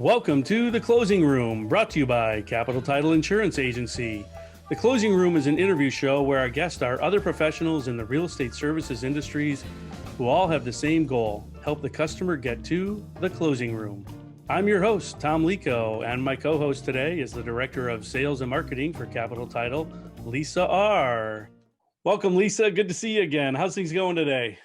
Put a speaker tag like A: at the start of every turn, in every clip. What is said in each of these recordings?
A: Welcome to The Closing Room, brought to you by Capital Title Insurance Agency. The Closing Room is an interview show where our guests are other professionals in the real estate services industries who all have the same goal: help the customer get to the closing room. I'm your host, Tom Lico, and my co-host today is the Director of Sales and Marketing for Capital Title, Lisa R. Welcome, Lisa. Good to see you again. How's things going today?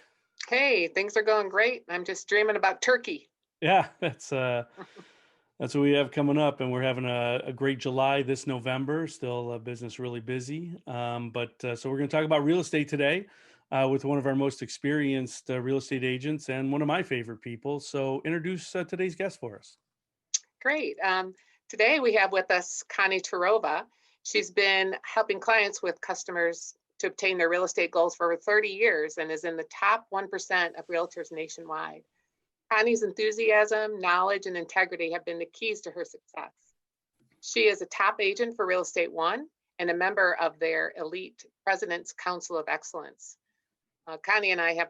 B: Hey, things are going great. I'm just dreaming about turkey.
A: Yeah, that's what we have coming up, and we're having a great July this November. Still business really busy, so we're going to talk about real estate today with one of our most experienced real estate agents and one of my favorite people. So introduce today's guest for us.
B: Great. Today we have with us Conne Terova. She's been helping clients with customers to obtain their real estate goals for over 30 years and is in the top 1% of realtors nationwide. Connie's enthusiasm, knowledge, and integrity have been the keys to her success. She is a top agent for Real Estate One and a member of their elite President's Council of Excellence. Connie and I have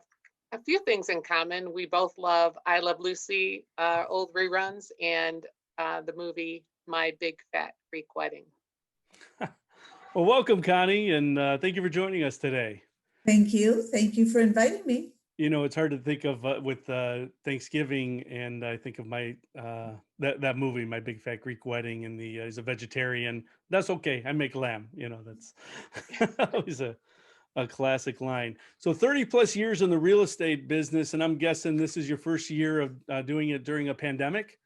B: a few things in common. We both love I Love Lucy, old reruns, and the movie My Big Fat Greek Wedding.
A: Well, welcome, Connie, and thank you for joining us today.
C: Thank you. Thank you for inviting me.
A: You know, it's hard to think of with Thanksgiving, and I think of my that movie, My Big Fat Greek Wedding, and he's a vegetarian. That's okay. I make lamb. You know, that's always a classic line. So 30 plus years in the real estate business, and I'm guessing this is your first year of doing it during a pandemic.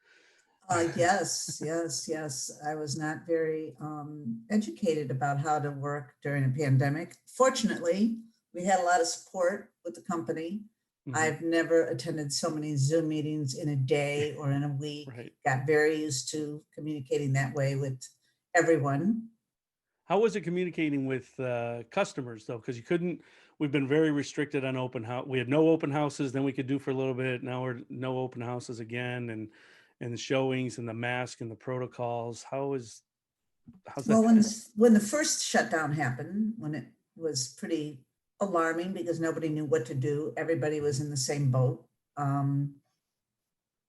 C: Yes. I was not very educated about how to work during a pandemic. Fortunately, we had a lot of support with the company. Mm-hmm. I've never attended so many Zoom meetings in a day or in a week. Right. Got very used to communicating that way with everyone.
A: How was it communicating with customers, though? Because we've been very restricted on open house. We had no open houses, then we could do for a little bit. Now we're no open houses again, and the showings and the mask and the protocols. How's that?
C: Well, when the first shutdown happened, when it was pretty alarming because nobody knew what to do. Everybody was in the same boat.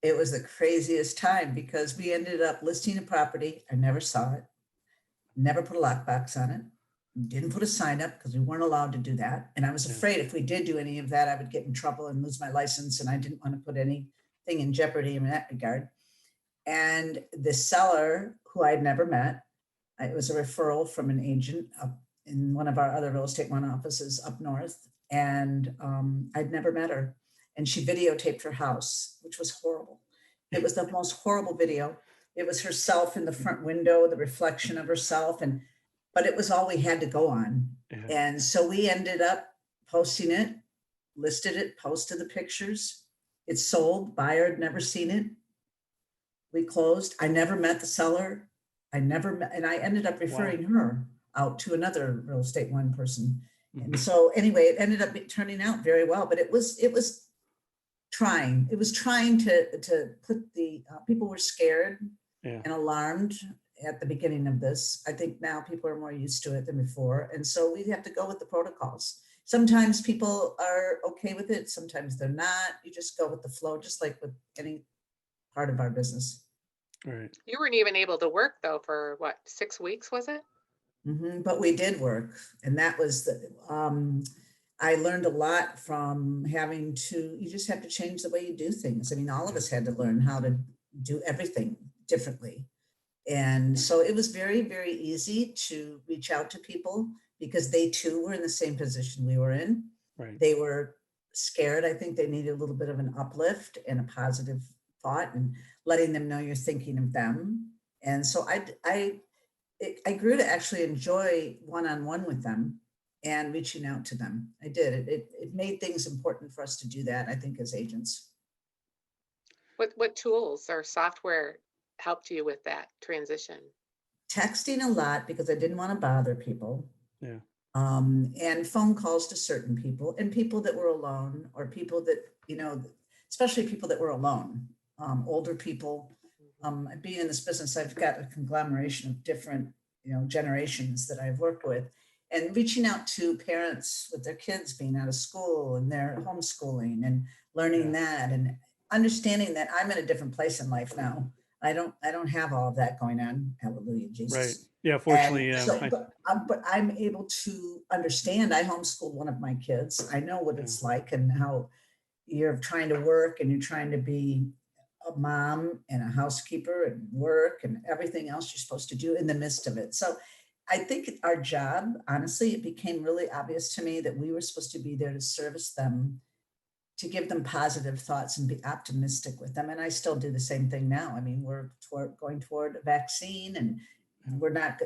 C: It was the craziest time because we ended up listing a property. I never saw it, never put a lockbox on it, didn't put a sign up because we weren't allowed to do that. And I was afraid if we did do any of that, I would get in trouble and lose my license. And I didn't want to put anything in jeopardy in that regard. And the seller, who I'd never met, it was a referral from an agent up in one of our other Real Estate One offices up north. And I'd never met her. And she videotaped her house, which was horrible. It was the most horrible video. It was herself in the front window, the reflection of herself. But it was all we had to go on. Yeah. And so we ended up posting it, listed it, posted the pictures. It sold. Buyer had never seen it. We closed. I never met the seller. And I ended up referring her out to another Real Estate One person. Mm-hmm. And so anyway, it ended up turning out very well, but it was trying. It was trying to put people were scared and alarmed at the beginning of this. I think now people are more used to it than before. And so we have to go with the protocols. Sometimes people are okay with it. Sometimes they're not. You just go with the flow, just like with any part of our business.
A: Right.
B: You weren't even able to work though for 6 weeks, was it?
C: Mm-hmm. But we did work, and that was I learned a lot from you just have to change the way you do things. I mean, all of us had to learn how to do everything differently. And so it was very, very easy to reach out to people because they too were in the same position we were in.
A: Right.
C: They were scared. I think they needed a little bit of an uplift and a positive thought and letting them know you're thinking of them. And so I grew to actually enjoy one-on-one with them and reaching out to them. I did. It made things important for us to do that, I think, as agents.
B: What tools or software helped you with that transition?
C: Texting a lot because I didn't want to bother people.
A: Yeah.
C: And phone calls to certain people and people that were alone or people that, especially people that were alone, older people. Being in this business, I've got a conglomeration of different, generations that I've worked with, and reaching out to parents with their kids being out of school and their homeschooling and learning that and understanding that I'm in a different place in life now. I don't have all of that going on. Hallelujah,
A: Right.
C: Jesus.
A: Yeah.
C: And
A: Fortunately,
C: so, but I'm able to understand. I homeschooled one of my kids. I know what
A: yeah.
C: it's like and how you're trying to work and you're trying to be a mom and a housekeeper and work and everything else you're supposed to do in the midst of it. So I think our job, honestly, it became really obvious to me that we were supposed to be there to service them, to give them positive thoughts and be optimistic with them. And I still do the same thing now. I mean, we're going toward a vaccine and we're not,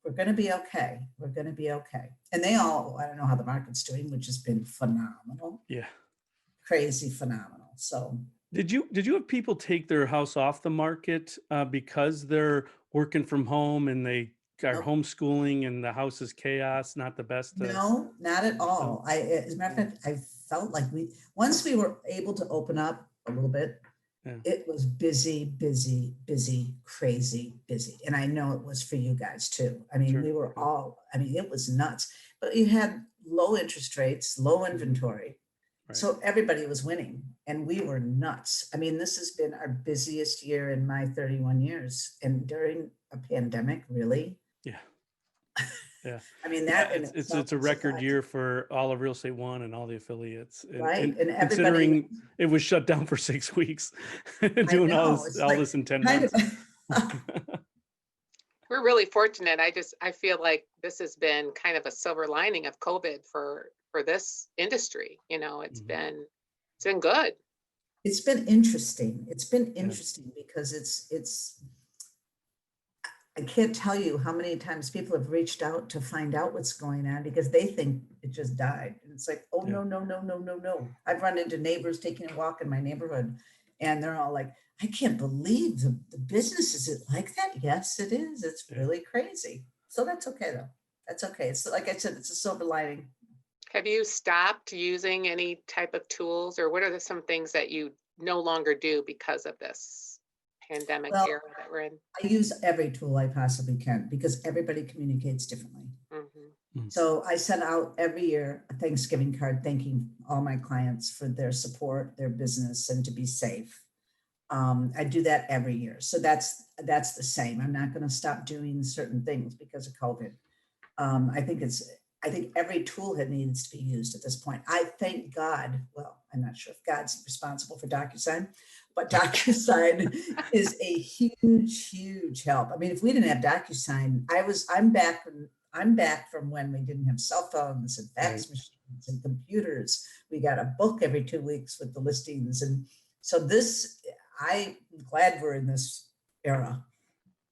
C: we're going to be okay. We're going to be okay. And they all, I don't know how the market's doing, which has been phenomenal,
A: Yeah.
C: crazy phenomenal. So
A: Did you have people take their house off the market because they're working from home and they are
C: nope,
A: homeschooling and the house is chaos, not the best?
C: no, not at
A: No.
C: all. As a matter of fact, I felt like once we were able to open up a little bit,
A: Yeah.
C: it was busy, busy, busy, crazy busy. And I know it was for you guys too. I mean,
A: Sure.
C: we were all, I mean, it was nuts, but you had low interest rates, low inventory.
A: Right.
C: So everybody was winning and we were nuts. I mean, this has been our busiest year in my 31 years. And during a pandemic, really?
A: Yeah. Yeah.
C: I mean,
A: Yeah,
C: that in
A: it's
C: itself
A: a
C: is a
A: record
C: fact,
A: year for all of Real Estate One and all the affiliates.
C: right? And everybody,
A: Considering it was shut down for 6 weeks,
C: I
A: doing
C: know, it's
A: all
C: like
A: this in 10
C: kind
A: months.
C: of,
B: We're really fortunate. I feel like this has been kind of a silver lining of COVID for this industry. It's
A: Mhm.
B: been good.
C: it's been interesting. It's been
A: Yeah.
C: interesting because I can't tell you how many times people have reached out to find out what's going on because they think it just died. And it's like, oh,
A: Yeah.
C: no, no, no, no, no, no. I've run into neighbors taking a walk in my neighborhood and they're all like, I can't believe the business. Is it like that? Yes, it is. It's
A: Yeah.
C: really crazy. So that's okay though. That's okay. It's like I said, it's a silver lining.
B: Have you stopped using any type of tools, or what are some things that you no longer do because of this pandemic
C: Well,
B: era that we're in?
C: I use every tool I possibly can because everybody communicates differently.
B: Mhm.
C: So I send out every year a Thanksgiving card thanking all my clients for their support, their business, and to be safe. I do that every year. So that's the same. I'm not going to stop doing certain things because of COVID. I think every tool that needs to be used at this point. I thank God. Well, I'm not sure if God's responsible for DocuSign, but DocuSign is a huge, huge help. I mean, if we didn't have DocuSign, I'm back from when we didn't have cell phones and fax
A: Right.
C: machines and computers. We got a book every 2 weeks with the listings. And so I'm glad we're in this era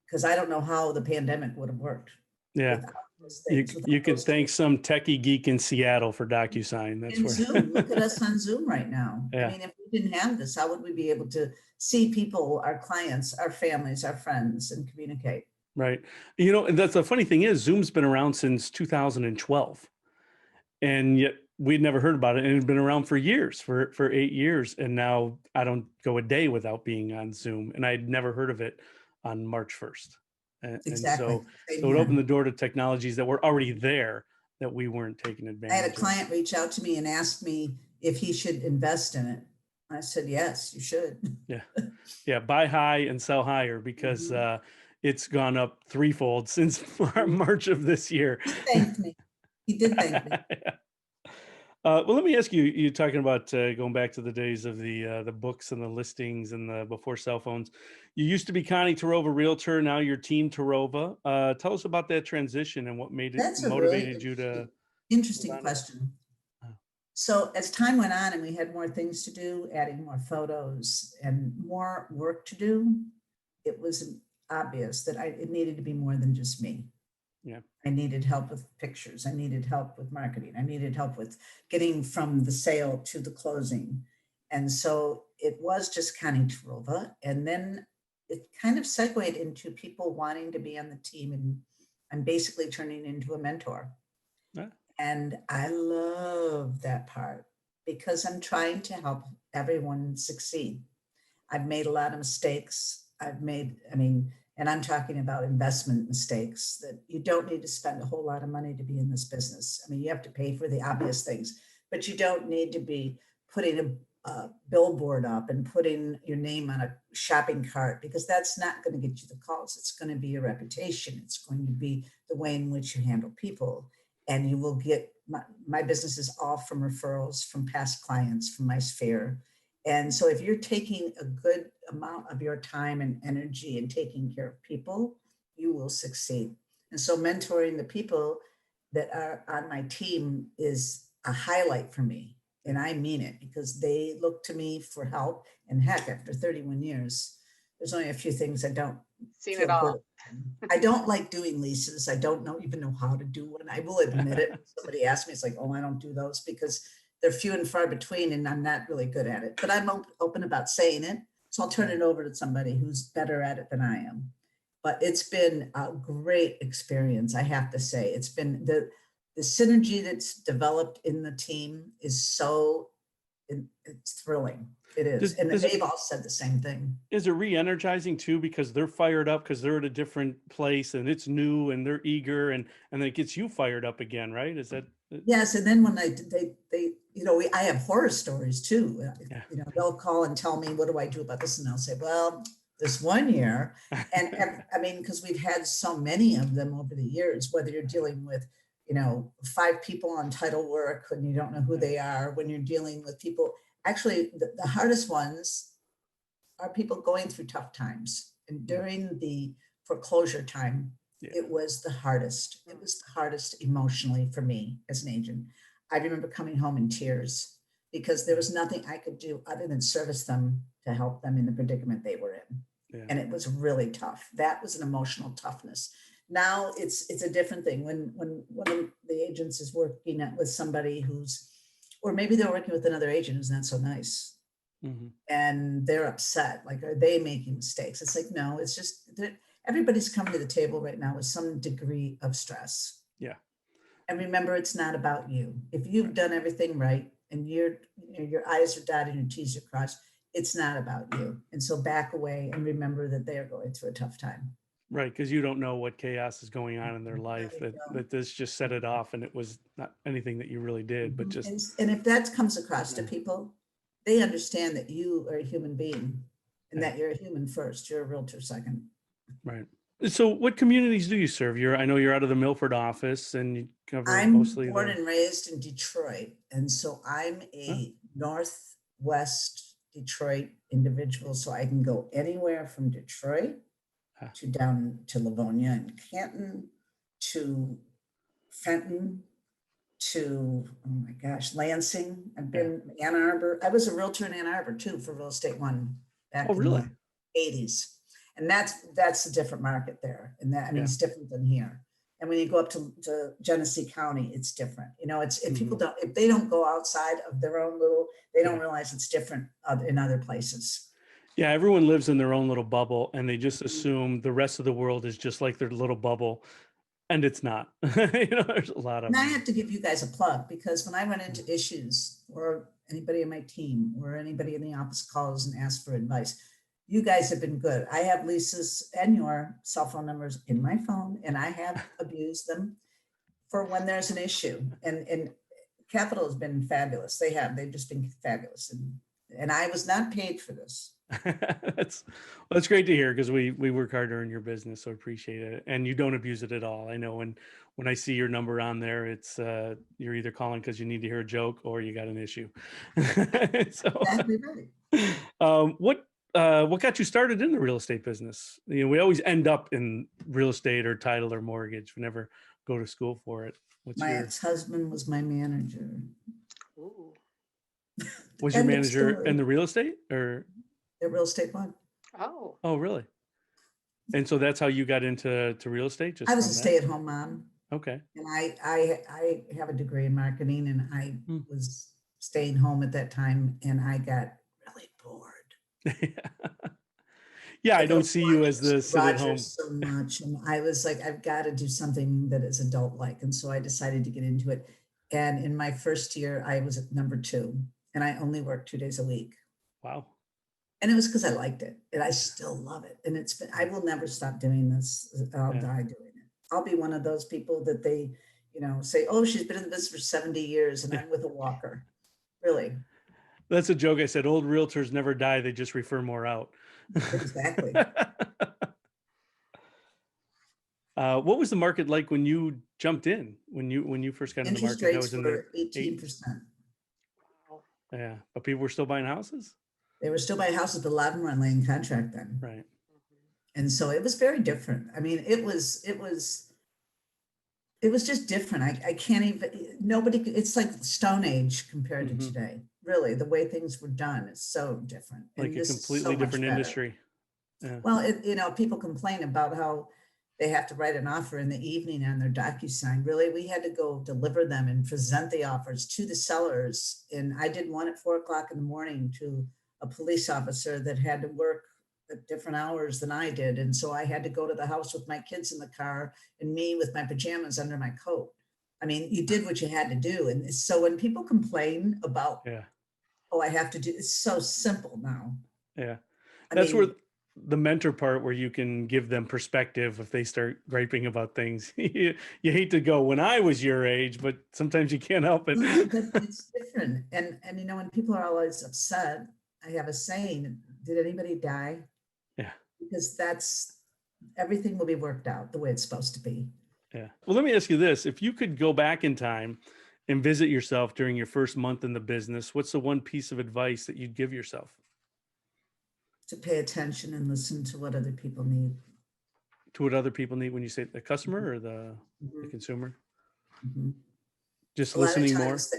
C: because I don't know how the pandemic would have worked
A: Yeah.
C: without those
A: You
C: things,
A: you
C: without
A: can
C: those
A: thank
C: tools.
A: some techie geek in Seattle for DocuSign. That's
C: And
A: where.
C: Zoom, look at us on Zoom right now. I
A: Yeah.
C: mean, if we didn't have this, how would we be able to see people, our clients, our families, our friends, and communicate?
A: Right. And that's the funny thing is Zoom's been around since 2012. And yet we'd never heard about it, and it had been around for years, for 8 years, and now I don't go a day without being on Zoom, and I'd never heard of it on March 1st. And
C: Exactly.
A: so it opened the door to technologies that were already there that we weren't taking
C: I had a
A: advantage of.
C: client reach out to me and ask me if he should invest in it. I said, yes, you should.
A: Yeah, buy high and sell higher because it's gone up threefold since March of this year.
C: He thanked me. He did thank me.
A: Well, let me ask you, you're talking about going back to the days of the books and the listings and the before cell phones. You used to be Conne Terova Realtor, now you're Team Terova. Tell us about that transition and what
C: That's a really
A: motivated you to move
C: interesting
A: on to that.
C: question.
A: Oh.
C: So as time went on and we had more things to do, adding more photos and more work to do, it was obvious that it needed to be more than just me.
A: Yeah.
C: I needed help with pictures. I needed help with marketing. I needed help with getting from the sale to the closing. And so it was just Conne Terova. And then it kind of segued into people wanting to be on the team. And I'm basically turning into a mentor.
A: Yeah.
C: And I love that part because I'm trying to help everyone succeed. I've made a lot of mistakes. And I'm talking about investment mistakes that you don't need to spend a whole lot of money to be in this business. I mean, you have to pay for the obvious things, but you don't need to be putting a billboard up and putting your name on a shopping cart, because that's not going to get you the calls. It's going to be your reputation. It's going to be the way in which you handle people. And you will get, my business is all from referrals from past clients, from my sphere. And so if you're taking a good amount of your time and energy and taking care of people, you will succeed. And so mentoring the people that are on my team is a highlight for me. And I mean it, because they look to me for help. And heck, after 31 years, there's only a few things I don't
B: Seen
C: feel
B: it all.
C: good. I don't like doing leases. I don't even know how to do one. I will admit it. Somebody asked me, it's like, oh, I don't do those because they're few and far between and I'm not really good at it. But I'm open about saying it. So I'll turn it over to somebody who's better at it than I am. But it's been a great experience, I have to say. It's been the synergy that's developed in the team is so, it's thrilling. It is. And they've all said the same thing.
A: Is it re-energizing too, because they're fired up because they're at a different place and it's new and they're eager, and then it gets you fired up again, right? Is that?
C: Yes. And then when they I have horror stories too.
A: Yeah.
C: They'll call and tell me, what do I do about this? And I'll say, well, this one year, and I mean, because we've had so many of them over the years, whether you're dealing with 5 people on title work and you don't know who they are, when you're dealing with people, actually the hardest ones are people going through tough times. And during the foreclosure time, it was the hardest. It was the hardest emotionally for me as an agent. I remember coming home in tears because there was nothing I could do other than service them to help them in the predicament they were in. Yeah. And it was really tough. That was an emotional toughness. Now it's a different thing when one of the agents is working with somebody who's, or maybe they're working with another agent who's not so nice. Mm-hmm. And they're upset. Like, are they making mistakes? It's like, no, it's just that everybody's coming to the table right now with some degree of stress.
A: Yeah.
C: And remember, it's not about you. If you've done everything right and your I's are dotted and your T's are crossed, it's not about you. And so back away and remember that they are going through a tough time.
A: Right, because you don't know what chaos is going on in their life, that this just set it off, and it was not anything that you really did, but just.
C: And if that comes across to people, they understand that you are a human being and that you're a human first, you're a realtor second.
A: Right. So what communities do you serve? I know you're out of the Milford office and you cover
C: I'm
A: mostly.
C: I'm born and raised in Detroit. And so I'm a Northwest Detroit individual. So I can go anywhere from Detroit to down to Livonia and Canton to Fenton to, oh my gosh, Lansing. I've been Ann Arbor. I was a realtor in Ann Arbor too for Real Estate One back in the 80s. And that's a different market there. And that, I mean, it's different than here. And when you go up to Genesee County, it's different. It's, if people don't, if they don't go outside of their own little, they don't realize it's different in other places.
A: Yeah, everyone lives in their own little bubble and they just assume the rest of the world is just like their little bubble. And it's not. There's a lot of.
C: And I have to give you guys a plug, because when I run into issues, or anybody in my team or anybody in the office calls and asks for advice, you guys have been good. I have Lisa's and your cell phone numbers in my phone, and I have abused them for when there's an issue. And Capital has been fabulous. They've just been fabulous. And I was not paid for this.
A: That's great to hear, because we work hard to earn your business, so appreciate it. And you don't abuse it at all. I know when I see your number on there, it's you're either calling because you need to hear a joke or you got an issue.
C: Exactly right.
A: What got you started in the real estate business? We always end up in real estate or title or mortgage. We never go to school for it.
C: My ex-husband was my manager.
B: Ooh.
A: Was your manager in the real estate or?
C: The Real Estate One.
A: Oh, really? And so that's how you got into real estate?
C: I was a stay-at-home mom.
A: Okay. And
C: I have a degree in marketing, and I was staying home at that time, and I got really bored.
A: Yeah, I don't see you as the sit at home
C: so much, and I was like, I've got to do something that is adult-like, and so I decided to get into it. And in my first year, I was at number 2, and I only worked 2 days a week.
A: Wow.
C: And it was because I liked it, and I still love it. And I will never stop doing this. I'll die doing it. I'll be one of those people that they, say, oh, she's been in the business for 70 years and I'm with a walker. Really.
A: That's a joke. I said, old realtors never die. They just refer more out.
C: Exactly.
A: What was the market like when you jumped in, when you first got in the
C: Interest
A: market? That was
C: rates
A: in the
C: were
A: 80s.
C: 18%.
A: Yeah. But people were still buying houses.
C: They were still buying houses, but a lot of them were on land contract then.
A: Right.
C: And so it was very different. I mean, it was just different. I can't even, nobody, it's like Stone Age compared to
A: Mhm.
C: today. Really, the way things were done is so different. And
A: Like a
C: this is
A: completely
C: so much
A: different
C: better.
A: industry. Yeah.
C: Well, people complain about how they have to write an offer in the evening on their DocuSign. Really, we had to go deliver them and present the offers to the sellers. And I did one at 4 o'clock in the morning to a police officer that had to work at different hours than I did. And so I had to go to the house with my kids in the car and me with my pajamas under my coat. I mean, you did what you had to do. And so when people complain about,
A: Yeah.
C: oh, I have to do, it's so simple now.
A: Yeah.
C: I
A: That's
C: mean,
A: where the mentor part, where you can give them perspective if they start griping about things. You hate to go, when I was your age, but sometimes you can't help it.
C: but it's different. And when people are always upset, I have a saying, did anybody die?
A: Yeah.
C: Because everything will be worked out the way it's supposed to be.
A: Yeah. Well, let me ask you this. If you could go back in time and visit yourself during your first month in the business, what's the one piece of advice that you'd give yourself?
C: To pay attention and listen to what other people need.
A: To what other people need, when you say the customer or the
C: Mhm.
A: consumer?
C: Mhm.
A: Just
C: A lot of
A: listening more?
C: times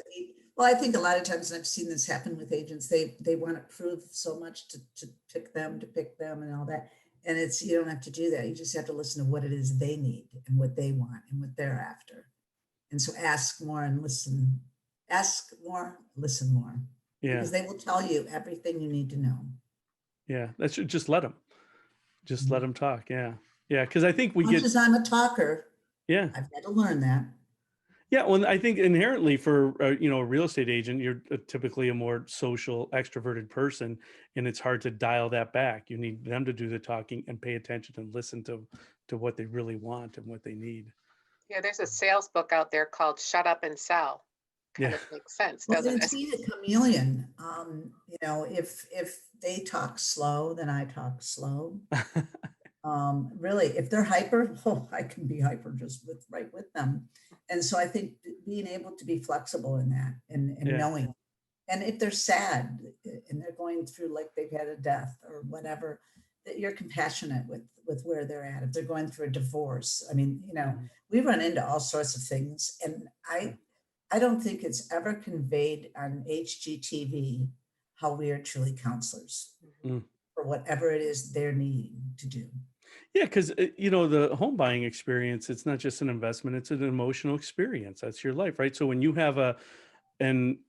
C: well, I think a lot of times, and I've seen this happen with agents, they want to prove so much to pick them and all that. And you don't have to do that. You just have to listen to what it is they need and what they want and what they're after. And so ask more and listen. Ask more, listen more.
A: Yeah.
C: Because they will tell you everything you need to know.
A: Yeah. That's just let them. Just
C: Mhm.
A: let them talk. Yeah. Yeah. Because I think we
C: As much
A: get,
C: as I'm a talker,
A: yeah.
C: I've had to learn that.
A: Yeah. Well, I think inherently for, a real estate agent, you're typically a more social, extroverted person, and it's hard to dial that back. You need them to do the talking and pay attention and listen to what they really want and what they need.
B: Yeah, there's a sales book out there called Shut Up and Sell. Kind
A: Yeah.
B: of makes sense,
C: Well,
B: doesn't
C: it's
B: it?
C: being a chameleon. If they talk slow, then I talk slow. Really, if they're hyper, I can be hyper just right with them. And so I think being able to be flexible in that and
A: Yeah.
C: knowing, and if they're sad and they're going through, like they've had a death or whatever, that you're compassionate with where they're at. If they're going through a divorce, I mean,
A: Mhm.
C: we run into all sorts of things, and I don't think it's ever conveyed on HGTV how we are truly counselors
A: Mm.
C: for whatever it is they're needing to do.
A: Yeah, because the home buying experience, it's not just an investment; it's an emotional experience. That's your life, right? So when you have and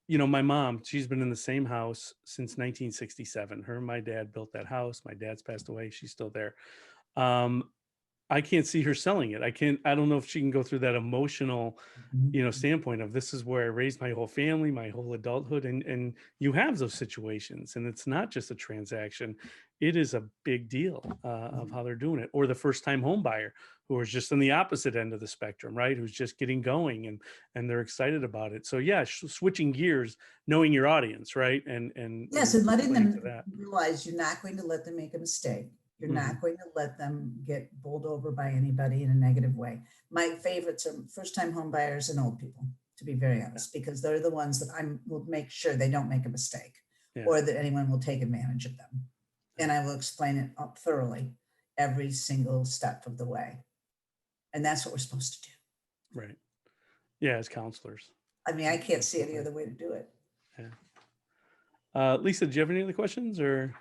A: my mom, she's been in the same house since 1967. Her and my dad built that house. My dad's passed away; she's still there. Um, I can't see her selling it. I don't know if she can go through that emotional,
C: Mhm.
A: standpoint of, this is where I raised my whole family, my whole adulthood. And you have those situations, and it's not just a transaction. It is a big deal of how they're doing it. Or the first time home buyer who is just on the opposite end of the spectrum, right? Who's just getting going and they're excited about it. So yeah, switching gears, knowing your audience, right?
C: Yes,
A: And
C: and letting
A: playing to
C: them
A: that.
C: realize you're not going to let them make a mistake. You're
A: Mhm.
C: not going to let them get bowled over by anybody in a negative way. My favorites are first-time home buyers and old people, to be very honest, because they're the ones that will make sure they don't make a mistake
A: Yeah.
C: or that anyone will take advantage of them. And I will explain it up thoroughly every single step of the way. And that's what we're supposed to do.
A: Right. Yeah, as counselors.
C: I mean, I can't see any
A: Definitely.
C: other way to do it.
A: Yeah. Lisa, do you have any other questions, or?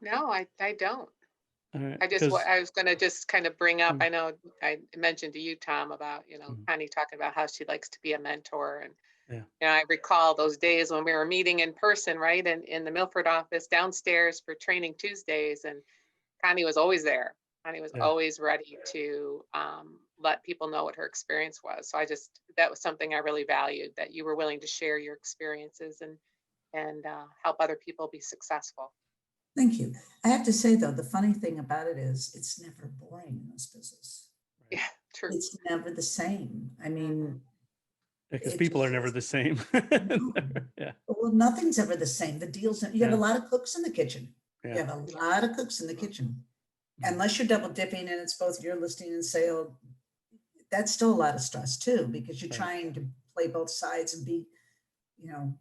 B: No, I don't.
A: All right,
B: I was going to just kind of bring up,
A: Mm.
B: I know I mentioned to you, Tom, about,
A: Mhm.
B: Connie talking about how she likes to be a mentor. And,
A: Yeah.
B: I recall those days when we were meeting in person, right? And in the Milford office downstairs for training Tuesdays. And Connie was always there. Connie was
A: Yeah.
B: always ready to let people know what her experience was. So that was something I really valued, that you were willing to share your experiences and help other people be successful.
C: Thank you. I have to say, though, the funny thing about it is it's never boring in this business.
A: Right.
B: Yeah, true.
C: It's never the same. I
B: Mhm.
C: mean,
A: Because
C: It
A: people are
C: just
A: never
C: is.
A: the same.
C: No.
A: Yeah.
C: Well, nothing's ever the same. The deals, you have a
A: Yeah.
C: lot of cooks in the kitchen. You
A: Yeah.
C: have a lot of cooks in the kitchen. Unless you're double dipping and it's both your listing and sale, that's still a lot of stress too, because you're
A: Right.
C: trying to play both sides and be, you know,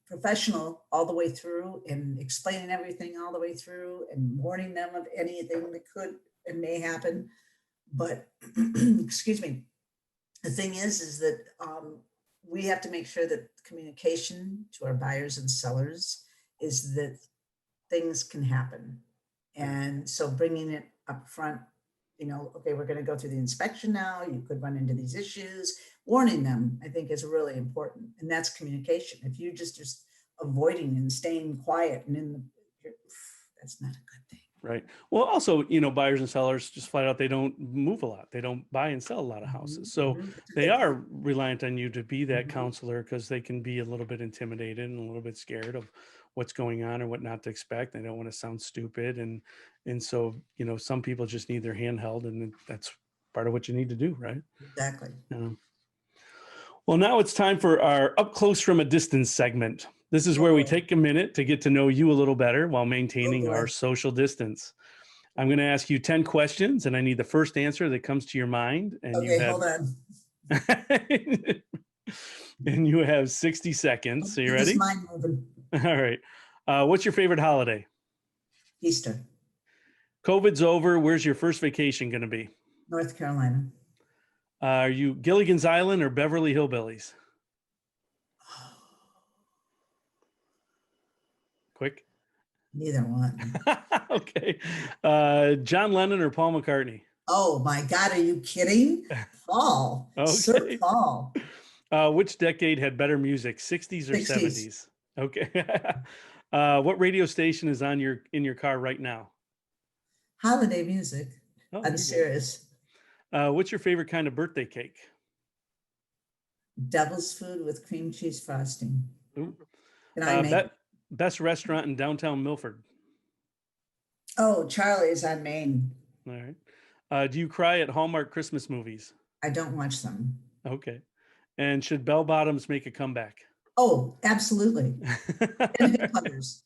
C: professional all the way through and explaining everything all the way through and warning them of anything that could and may happen. But excuse me, the thing is that we have to make sure that communication to our buyers and sellers is that things can happen. And so bringing it up front, you know, okay, we're going to go through the inspection now. You could run into these issues. Warning them, I think, is really important. And that's communication. If you just avoiding and staying quiet and that's not a good thing.
A: Right. Well, also, buyers and sellers just flat out, they don't move a lot. They don't buy and sell a lot of houses. So they are reliant on you to be that counselor, because they can be a little bit intimidated and a little bit scared of what's going on and what not to expect. They don't want to sound stupid. And so, some people just need their hand held, and that's part of what you need to do. Right.
C: Exactly.
A: Well, now it's time for our up close from a distance segment. This is where we take a minute to get to know you a little better while maintaining our social distance. I'm going to ask you 10 questions, and I need the first answer that comes to your mind. And
C: Okay, hold on.
A: And you have 60 seconds. So you ready?
C: Mind moving.
A: All right. What's your favorite holiday?
C: Easter.
A: COVID's over. Where's your first vacation going to be?
C: North Carolina.
A: Are you Gilligan's Island or Beverly Hillbillies? Quick.
C: Neither one.
A: Okay. John Lennon or Paul McCartney?
C: Oh my God, are you kidding? Paul.
A: Okay.
C: Sir Paul.
A: Which decade had better music, 60s or 70s? Okay. What radio station is in your car right now?
C: Holiday music.
A: Oh,
C: I'm serious.
A: What's your favorite kind of birthday cake?
C: Devil's food with cream cheese frosting.
A: Ooh.
C: And I make
A: best restaurant in downtown Milford?
C: Oh, Charlie's on Main.
A: All right. Do you cry at Hallmark Christmas movies?
C: I don't watch them.
A: Okay. And should bell bottoms make a comeback?
C: Oh, absolutely. And hip huggers.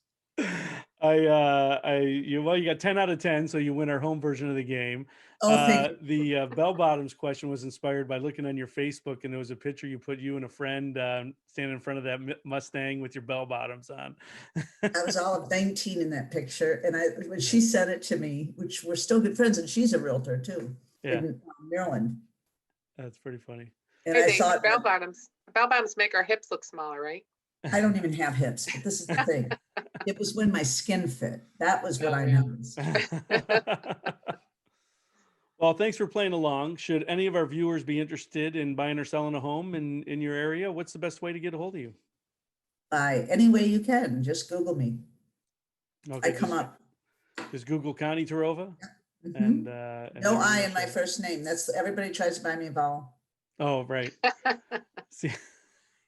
A: You got 10 out of 10, so you win our home version of the game.
C: Oh, thank you.
A: The bell bottoms question was inspired by looking on your Facebook, and there was a picture you put you and a friend standing in front of that Mustang with your bell bottoms on.
C: I was all of 19 in that picture, and when she sent it to me, which we're still good friends, and she's a realtor too, in Maryland.
A: That's pretty funny.
B: And I thought bell bottoms make our hips look smaller, right?
C: I don't even have hips, but this is the thing. It was when my skin fit. That was what I noticed.
A: Well, thanks for playing along. Should any of our viewers be interested in buying or selling a home in your area, what's the best way to get a hold of you?
C: Any way you can. Just Google me. Okay, I come up.
A: Just Google Conne Terova?
C: Mm-hmm. And no I in my first name. That's everybody tries to buy me a vowel.
A: Oh, right. See.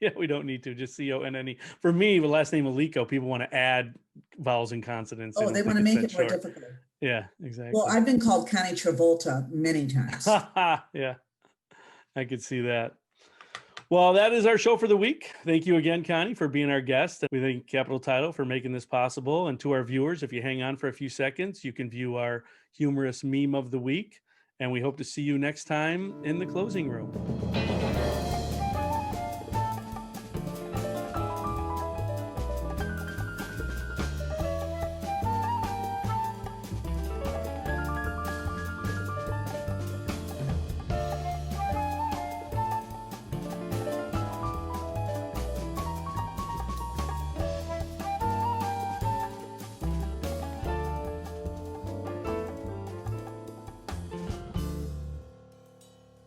A: Yeah, we don't need to. Just C-O-N-N-E. For me, the last name Alico, people want to add vowels and consonants.
C: Oh, they want to make it more difficult.
A: Yeah, exactly.
C: Well, I've been called Conne Travolta many times.
A: Yeah, I could see that. Well, that is our show for the week. Thank you again, Conne, for being our guest. We thank Capital Title for making this possible. And to our viewers, if you hang on for a few seconds, you can view our humorous meme of the week. And we hope to see you next time in the closing room.